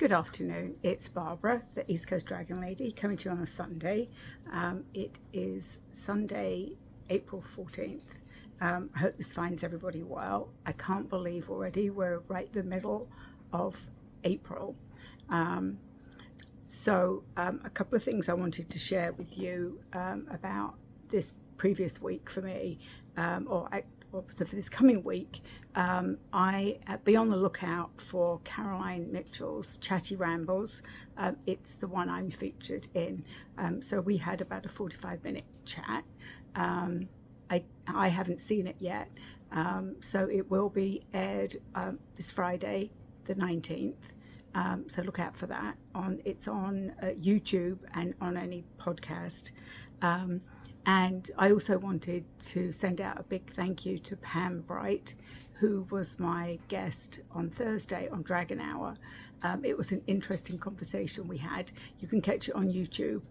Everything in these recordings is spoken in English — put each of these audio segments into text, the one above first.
Good afternoon, it's Barbara, the East Coast Dragon Lady, coming to you on a Sunday. It is Sunday, April 14th. I hope this finds everybody well. I can't believe already we're right in the middle of April. So a couple of things I wanted to share with you about this previous week for me, so for this coming week. Be on the lookout for Caroline Mitchell's Chatty Rambles. It's the one I'm featured in. So we had about a 45-minute chat. I haven't seen it yet. So it will be aired this Friday, the 19th. So look out for that. It's on YouTube and on any podcast. And I also wanted to send out a big thank you to Pam Bright, who was my guest on Thursday on Dragon Hour. It was an interesting conversation we had. You can catch it on YouTube.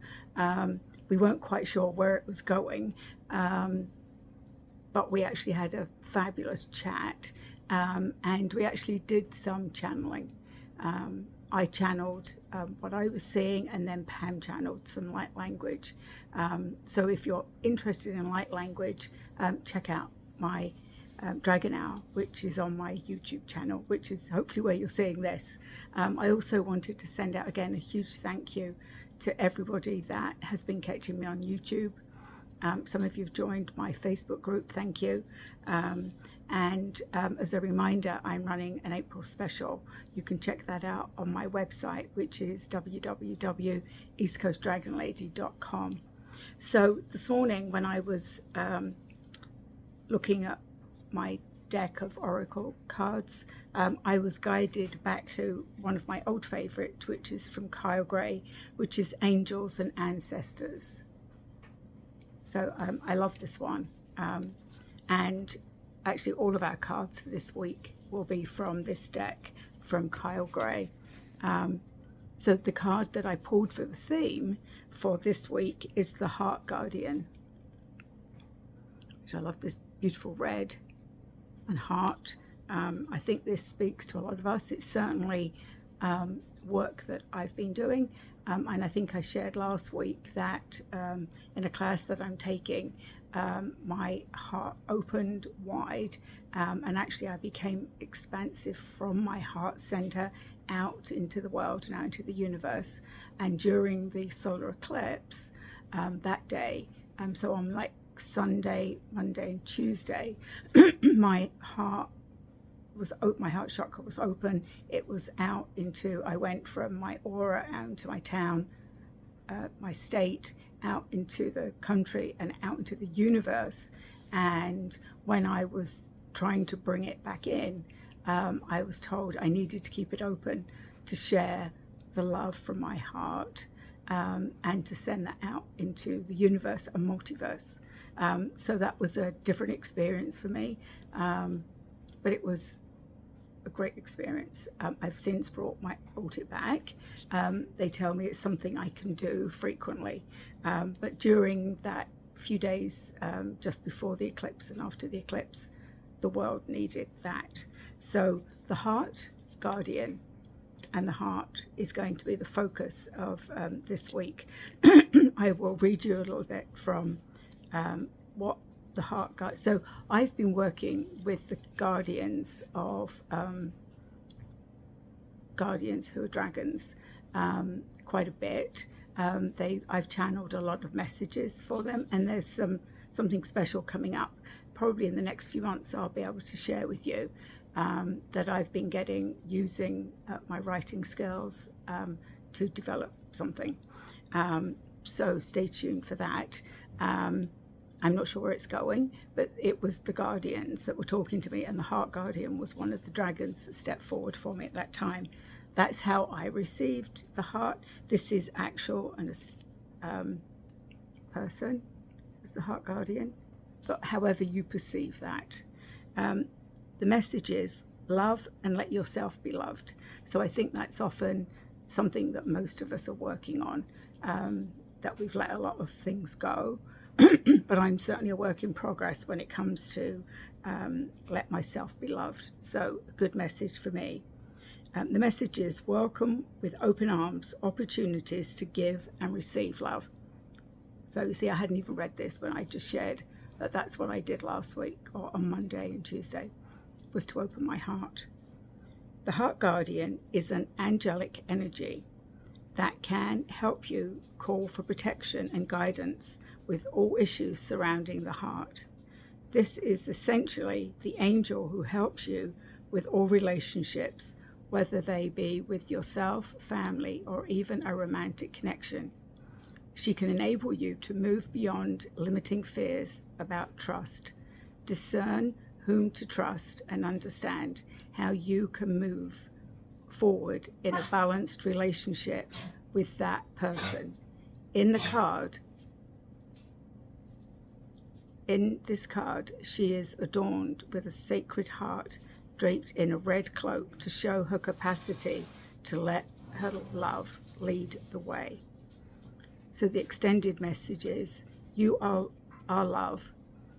We weren't quite sure where it was going, but we actually had a fabulous chat, and we actually did some channeling. I channeled what I was seeing, and then Pam channeled some light language. So if you're interested in light language, check out my Dragon Hour, which is on my YouTube channel, which is hopefully where you're seeing this. I also wanted to send out again a huge thank you to everybody that has been catching me on YouTube. Some of you have joined my Facebook group, thank you. And as a reminder, I'm running an April special. You can check that out on my website, which is www.eastcoastdragonlady.com. So this morning when I was looking at my deck of oracle cards, I was guided back to one of my old favourites, which is from Kyle Gray, which is Angels and Ancestors. So I love this one. And actually all of our cards for this week will be from this deck from Kyle Gray. So the card that I pulled for the theme for this week is the Heart Guardian, which I love, this beautiful red and heart. I think this speaks to a lot of us. It's certainly work that I've been doing. And I think I shared last week that in a class that I'm taking, my heart opened wide, and actually I became expansive from my heart center out into the world and out into the universe. And during the solar eclipse that day, so on like Sunday, Monday and Tuesday, my heart chakra was open. It was out into, I went from my aura out into my town, my state, out into the country and out into the universe. And when I was trying to bring it back in, I was told I needed to keep it open to share the love from my heart, and to send that out into the universe and multiverse. So that was a different experience for me, but it was a great experience. I've since brought it back. They tell me it's something I can do frequently, but during that few days just before the eclipse and after the eclipse, the world needed that. So the Heart Guardian and the heart is going to be the focus of this week. I will read you a little bit from what the heart guide. So I've been working with the guardians of guardians who are dragons quite a bit. I've channeled a lot of messages for them, and there's something special coming up probably in the next few months I'll be able to share with you, that I've been getting using my writing skills to develop something. So stay tuned for that. I'm not sure where it's going, but it was the guardians that were talking to me, and the Heart Guardian was one of the dragons that stepped forward for me at that time. That's how I received the heart. This is actual and person is the Heart Guardian, but however you perceive that. The message is love and let yourself be loved. So I think that's often something that most of us are working on, that we've let a lot of things go. But I'm certainly a work in progress when it comes to let myself be loved. So a good message for me. The message is welcome with open arms, opportunities to give and receive love. So you see, I hadn't even read this when I just shared that that's what I did last week, or on Monday and Tuesday, was to open my heart. The Heart Guardian is an angelic energy that can help you call for protection and guidance with all issues surrounding the heart. This is essentially the angel who helps you with all relationships, whether they be with yourself, family, or even a romantic connection. She can enable you to move beyond limiting fears about trust, discern whom to trust, and understand how you can move forward in a balanced relationship with that person. In this card, she is adorned with a sacred heart draped in a red cloak to show her capacity to let her love lead the way. So the extended message is, you are love,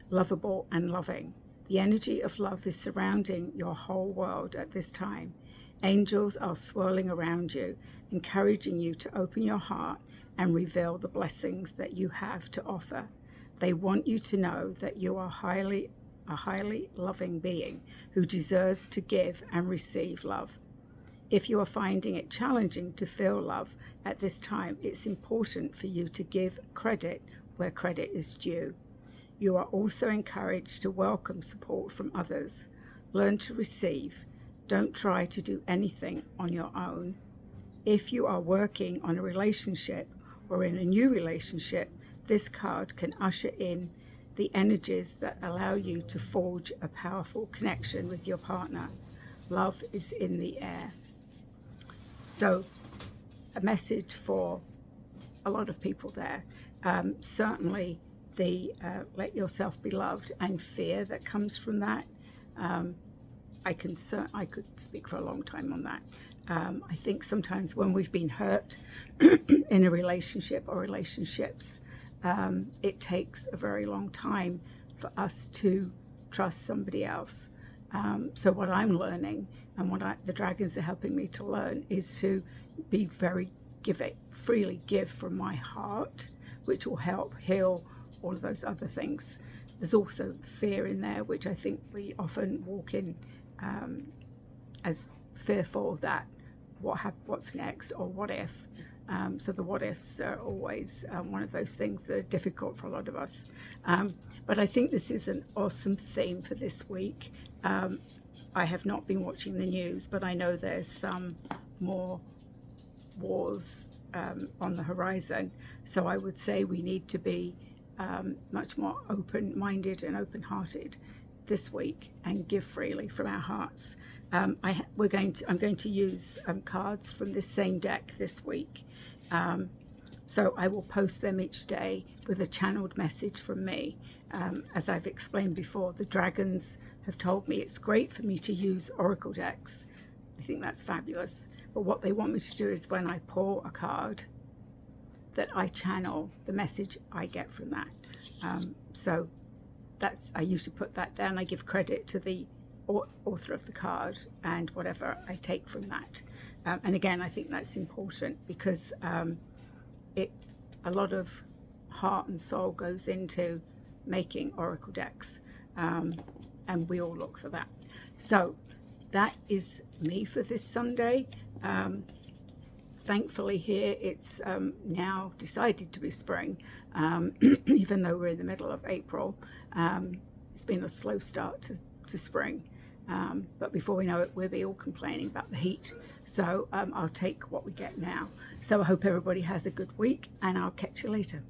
lovable and loving. The energy of love is surrounding your whole world at this time. Angels are swirling around you, encouraging you to open your heart and reveal the blessings that you have to offer. They want you to know that you are a highly loving being who deserves to give and receive love. If you are finding it challenging to feel love at this time, it's important for you to give credit where credit is due. You are also encouraged to welcome support from others. Learn to receive. Don't try to do anything on your own. If you are working on a relationship or in a new relationship, this card can usher in the energies that allow you to forge a powerful connection with your partner. Love is in the air. So, a message for a lot of people there. Certainly the let yourself be loved and fear that comes from that. I could speak for a long time on that. I think sometimes when we've been hurt in a relationship or relationships, it takes a very long time for us to trust somebody else. So what I'm learning and what the dragons are helping me to learn is to be freely give from my heart, which will help heal all of those other things. There's also fear in there, which I think we often walk in as fearful that what's next or what if. So the what ifs are always one of those things that are difficult for a lot of us. But I think this is an awesome theme for this week. I have not been watching the news, but I know there's some more wars on the horizon. So I would say we need to be much more open-minded and open-hearted this week and give freely from our hearts. I'm going to use cards from this same deck this week. So I will post them each day with a channeled message from me. As I've explained before, the dragons have told me it's great for me to use oracle decks. I think that's fabulous. But what they want me to do is when I pull a card, that I channel the message I get from that. So I usually put that down. I give credit to the author of the card and whatever I take from that. And again, I think that's important because it's a lot of heart and soul goes into making oracle decks, and we all look for that. So that is me for this Sunday. Thankfully here it's now decided to be spring, even though we're in the middle of April. It's been a slow start to spring, but before we know it, we'll be all complaining about the heat. So I'll take what we get now. So I hope everybody has a good week, and I'll catch you later.